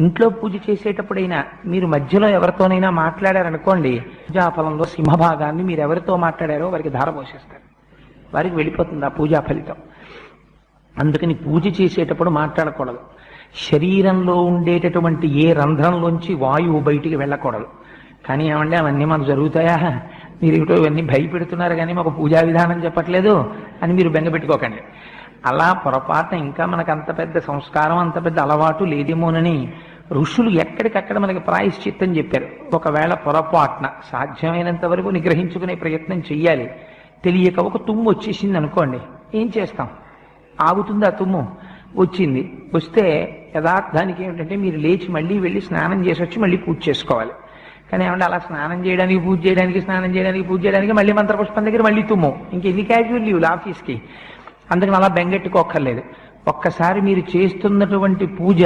ఇంట్లో పూజ చేసేటప్పుడైనా మీరు మధ్యలో ఎవరితోనైనా మాట్లాడారనుకోండి, పూజాఫలంలో సింహభాగాన్ని మీరు ఎవరితో మాట్లాడారో వారికి ధార పోసేస్తారు, వారికి వెళ్ళిపోతుంది ఆ పూజా ఫలితం. అందుకని పూజ చేసేటప్పుడు మాట్లాడకూడదు. శరీరంలో ఉండేటటువంటి ఏ రంధ్రంలోంచి వాయువు బయటికి వెళ్ళకూడదు. కానీ ఏమంటే అవన్నీ మాకు జరుగుతాయా, మీరు ఏమిటో ఇవన్నీ భయపెడుతున్నారు కానీ మాకు పూజా విధానం చెప్పట్లేదు అని మీరు బెంగపెట్టుకోకండి. అలా పొరపాటున ఇంకా మనకు అంత పెద్ద సంస్కారం, అంత పెద్ద అలవాటు లేదేమోనని ఋషులు ఎక్కడికక్కడ మనకి ప్రాయశ్చిత్తం చెప్పారు. ఒకవేళ పొరపాటున సాధ్యమైనంత వరకు నిగ్రహించుకునే ప్రయత్నం చెయ్యాలి. తెలియక ఒక తుమ్ము వచ్చేసింది అనుకోండి, ఏం చేస్తాం? ఆగుతుంది ఆ తుమ్ము. వచ్చింది, వస్తే యథార్థానికి ఏమిటంటే మీరు లేచి మళ్ళీ వెళ్ళి స్నానం చేసి వచ్చి మళ్ళీ పూజ చేసుకోవాలి. కానీ ఏమంటే అలా స్నానం చేయడానికి పూజ చేయడానికి మళ్ళీ మంత్రపుష్పం దగ్గర మళ్ళీ తుమ్ము, ఇంకెన్ని క్యాజువల్ లీవ్లు ఆఫీస్కి. అందుకని అలా బెంగెట్టుకోక్కర్లేదు. ఒక్కసారి మీరు చేస్తున్నటువంటి పూజ